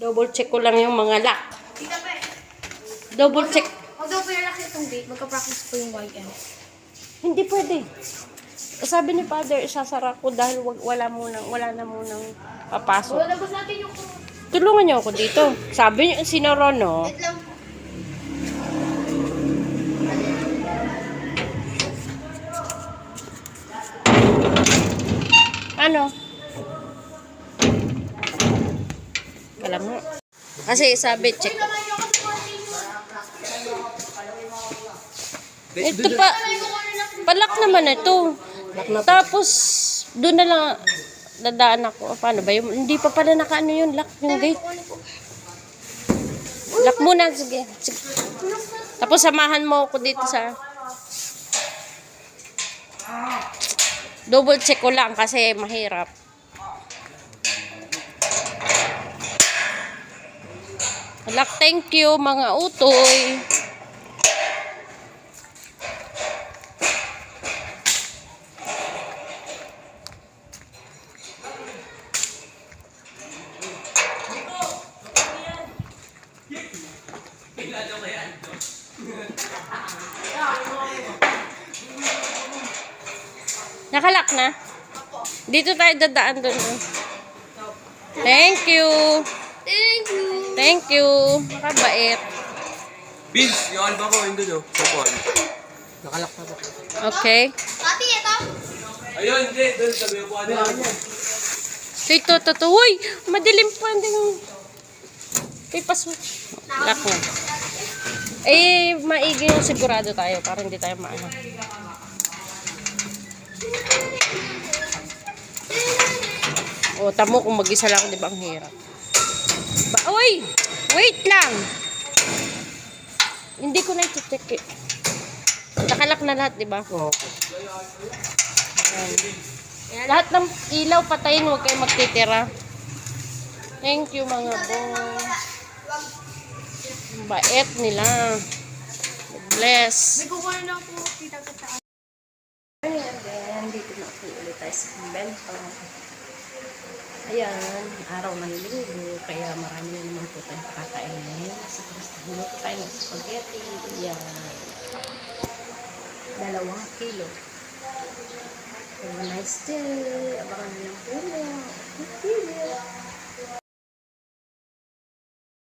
Double check ko lang yung mga lock. Double check. Huwag daw po yung lock itong gate. Magka-practice po yung YM. Hindi pwede. Sabi ni Father, isasara ko dahil wala na munang papasok. Labas natin yung... Tulungan niyo ako dito. Sabi niyo, sinara, no? Wait lang. Ano? Alam mo. Kasi sabi, check. Ito pa. Palak naman ito. Tapos, doon na lang dadaan ako. Paano ba yun? Hindi pa pala nakaano yun. Lock yung gate. Lock muna. Sige. Sige. Tapos samahan mo ako dito sa... Double check ko lang kasi mahirap. Lock, thank you mga utoy. Nakalock na? Dito tayo dadaan doon. Thank you. Thank you. Thank you. Makabait. Vince, yung alba ko, yun doon, Sapon. Nakalak na ba? Okay. Ate, ito. Ayun, hindi. Doon, sabi ko ano. Ito. Uy, madilim pa. Ay, paso. Lock na. Eh, maigi yung sigurado tayo para hindi tayo maano. O, tamo kung mag-isa lang, di ba, ang hirap. Uy! Wait lang! Hindi ko na i-check eh. Nakalak na lahat, di ba? Oo. Lahat ng ilaw patayin, huwag kayo magtitira. Thank you, mga boss. Bait nila. Bless. May kukuha na po. Kita-kita. Ayan, dito na ako ulit tayo sa kumbento. Ayan, araw ng linggo, kaya marami na naman po tayong pakakainin. Sa gusto tayo ng spaghetti. Ayan. 2 kilo. Have a nice day. Abangan nyo lang po.